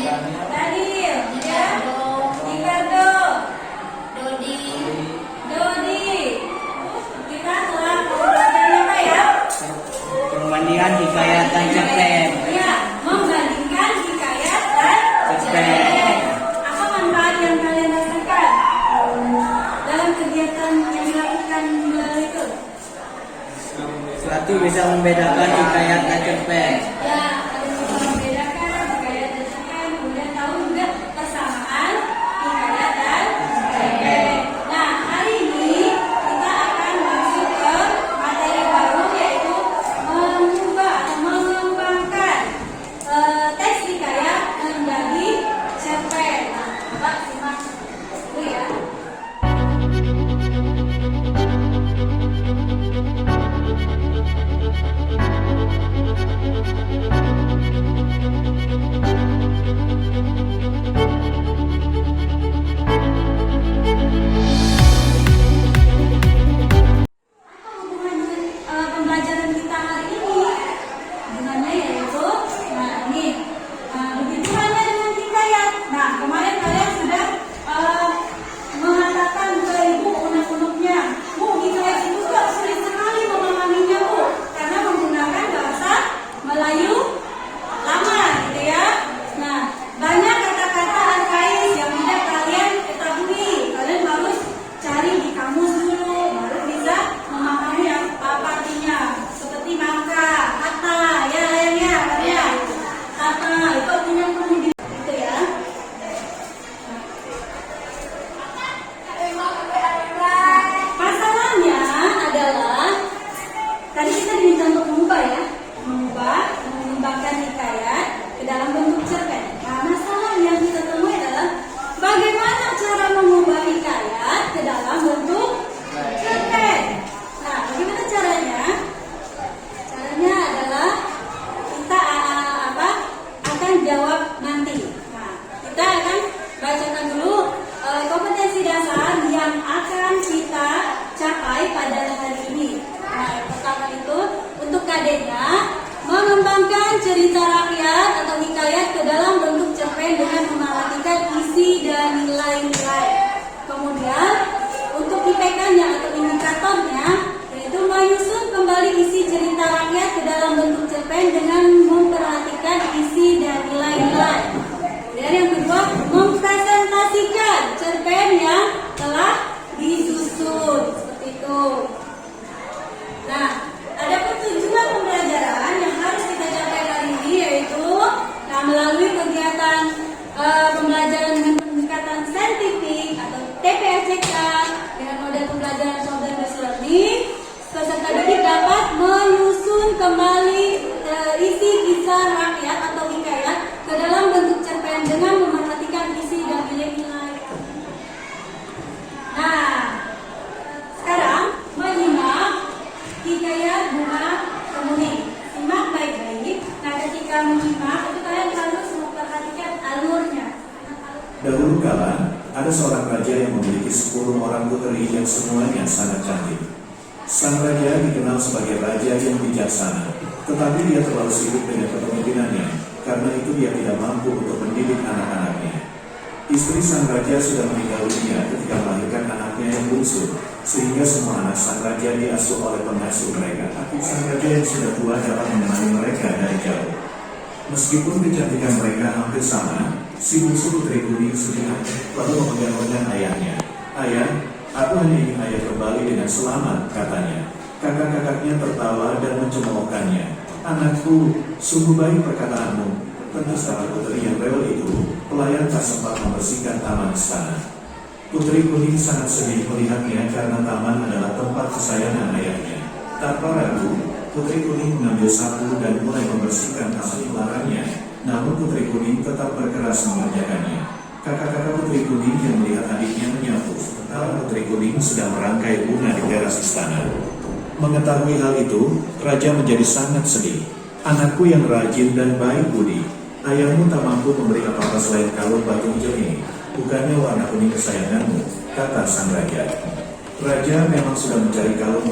Daniel, ya. Ricardo, Dodi. Kita telah belajar apa ya? Pembandingan hikayat dan cerpen. Ya, membandingkan hikayat dan cerpen. Apa manfaat yang kalian rasakan dalam kegiatan yang dilakukan itu? Satu, bisa membedakan hikayat dan cerpen. Ya, bisa membedakan hikayat dan cerpen. Kemudian tahu juga persamaan hikayat dan cerpen. Nah, hari ini kita akan masuk ke materi baru, yaitu mengubah atau mengembangkan teks hikayat menjadi cerpen. Nah, coba simak dulu ya. Hubungan pembelajaran kita hari ini hubungannya yaitu begitu halnya dengan hikayat. Nah, kemarin kalian sudah mengatakan ke ibu unek-uneknya, Bu, hikayat itu kok sulit sekali memahaminya, Bu, karena menggunakan bahasa Melayu lama gitu ya. Nah, banyak kata-kata arkaik yang tidak kalian ketahui. Kalian harus cari di kamus dulu baru bisa memahami apa artinya. Seperti maka, kata, ya kata itu artinya kemudian gitu ya. Masalahnya adalah tadi kita diminta untuk mengembangkan hikayat ke dalam bentuk cerpen. Nah, masalah yang kita temui adalah bagaimana cara mengubah hikayat ke dalam bentuk cerpen. Nah, bagaimana caranya? Caranya adalah kita akan jawab nanti. Nah, kita akan bacakan dulu kompetensi dasar yang akan kita capai pada hari ini. Nah, yang pertama itu untuk KD-nya mengembangkan cerita rakyat atau hikayat ke dalam bentuk cerpen dengan memperhatikan isi dan nilai-nilai. Kemudian untuk IPK-nya atau indikatornya yaitu menyusun kembali isi cerita rakyat ke dalam bentuk cerpen dengan memperhatikan isi dan nilai-nilai. Kemudian yang kedua, mempresentasikan cerpen yang telah disusun seperti itu. Nah, ada tujuan pembelajaran yang harus kita capai hari ini yaitu melalui kegiatan pembelajaran dengan pendekatan saintifik atau TPACK dengan model pembelajaran software based learning, peserta didik dapat menyusun kembali isi kisah rakyat atau hikayat ke dalam bentuk cerpen dengan memperhatikan isi dan nilai-nilai. Nah, sekarang menyimak hikayat Bunga Kemuning. Simak baik-baik. Nah, ketika menyimak itu kalian harus memperhatikan alurnya. Dahulu kala, ada seorang raja yang memiliki 10 orang puteri yang semuanya sangat cantik. Sang raja dikenal sebagai raja yang bijaksana, tetapi dia terlalu sibuk dengan kepemimpinannya, karena itu dia tidak mampu untuk mendidik anak-anaknya. Istri sang raja sudah meninggal dunia ketika melahirkan anaknya yang bungsu, sehingga semua anak sang raja diasuh oleh pengasuh mereka. Tapi sang raja yang sudah tua dapat menemani mereka dari jauh. Meskipun kecantikan mereka hampir sama, si bungsu putri kuning sedih lalu memegang-pegang ayahnya. "Ayah, aku hanya ingin ayah kembali dengan selamat," katanya. Kakak-kakaknya tertawa dan mencemoohkannya. "Anakku, sungguh baik perkataanmu." Tentu salah putri yang rewel itu, pelayan tak sempat membersihkan taman istana. Putri kuning sangat sedih melihatnya karena taman adalah tempat kesayangan ayahnya. Tanpa ragu, putri kuning mengambil sapu dan mulai membersihkan taman ularanya. Namun putri kuning tetap berkeras mengerjakannya. Kakak-kakak putri kuning yang melihat adiknya menyapu, sementara putri kuning sedang merangkai bunga di teras istana. Mengetahui hal itu, raja menjadi sangat sedih. "Anakku yang rajin dan baik budi, ayahmu tak mampu memberi apa-apa selain kalung batu hijau ini. Bukannya warna kuning kesayanganmu," kata sang raja. Raja memang sudah mencari kalung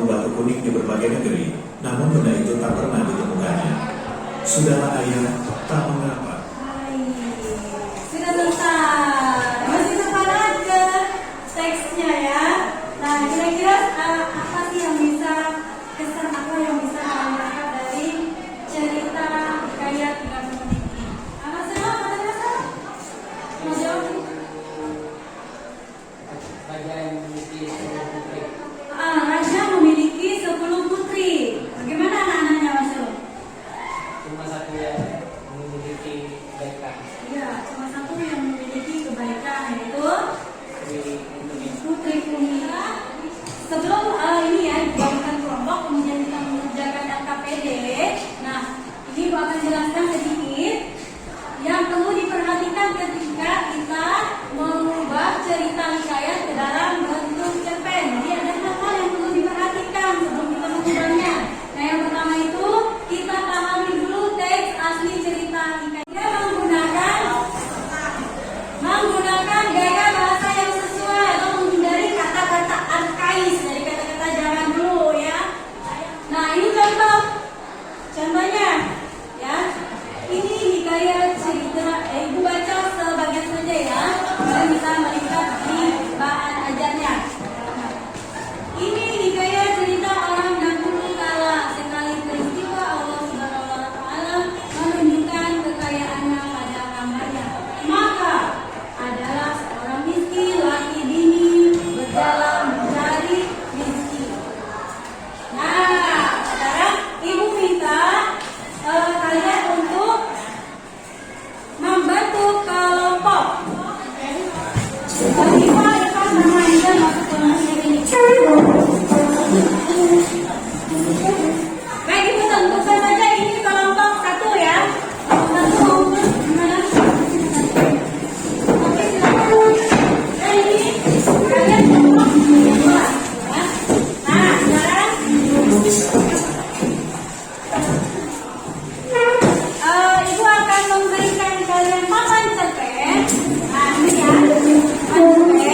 batu kuning di berbagai negeri, namun benda itu tak pernah ditemukannya. "Sudahlah ayah, tak mengapa." yang perlu diperhatikan ketika kita mengubah cerita hikayat ke dalam bentuk cerpen. Jadi ada hal-hal yang perlu diperhatikan sebelum kita mengubahnya. Nah, yang pertama itu kita pahami dulu teks asli cerita hikayat. Dia menggunakan gaya bahasa yang sesuai atau menghindari kata-kata arkais dari kata-kata zaman dulu ya. Nah, ini contohnya ya. Ini hikayat cerita, ibu baca sebagian saja ya, biar bisa melihat di bahan ajarnya. Ini hikayat cerita orang dahulu kala, sekali peristiwa Allah Subhanahu wa Ta'ala menunjukkan kekayaannya pada hambanya. Maka adalah seorang miskin laki bini berjalan mencari miskin. Nah, sekarang ibu minta kalian untuk membentuk kelompok. Lima lepas nama Anda masuk ke masjid ini. Baik, ibu tentukan saja ini kelompok satu ya. Satu maupun gimana? Oke, silakan. Dan ini kalian kelompok kedua. Ya. Nah, sekarang ibu akan memberikan kalian papan cerpen. Nah, ini ya, papan cerpen.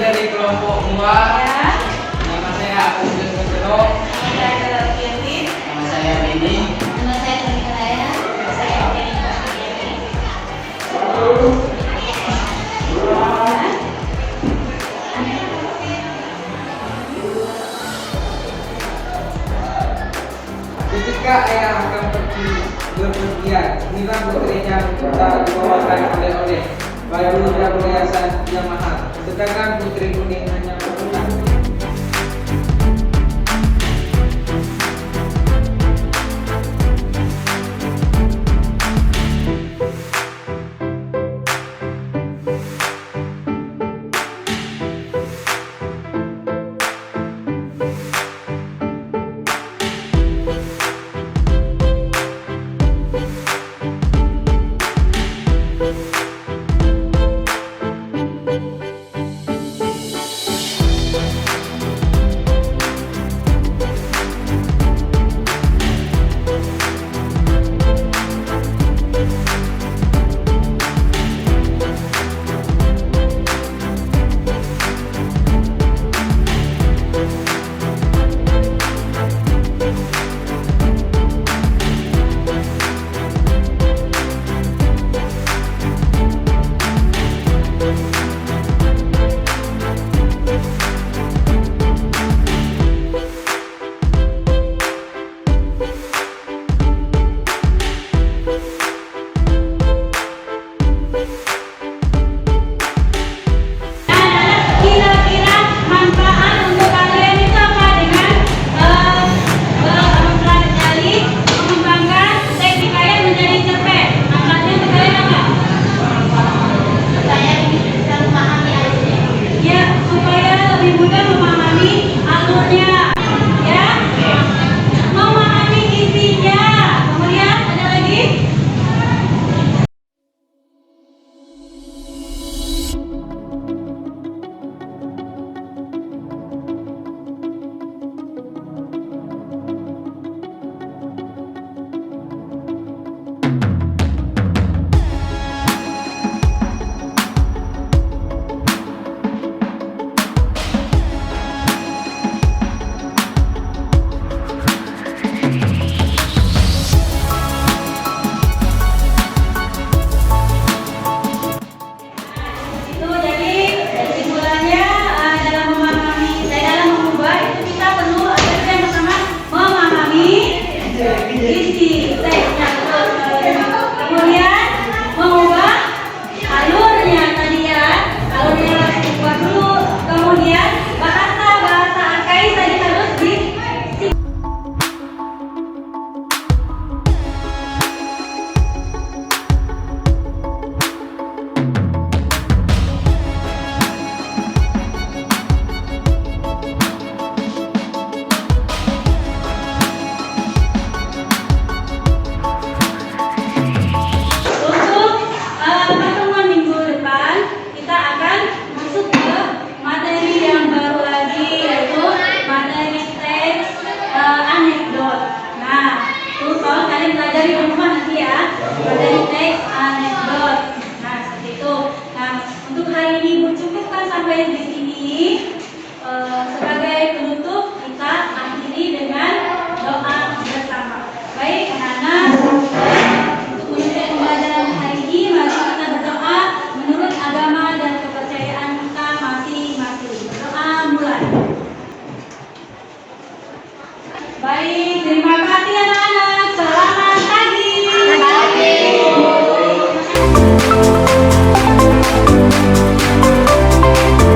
dari kelompok 2. Ya. Nama saya Agus Kuntro. Saya Fiatin. Nama saya Bini. Nama saya Tony Kalaya. Saya Penny Fiatin. Ketika ayah akan pergi berpergian, inilah putrinya minta dibawakan oleh-oleh, baju dan perhiasan yang mahal. Sedangkan putri kuning hanya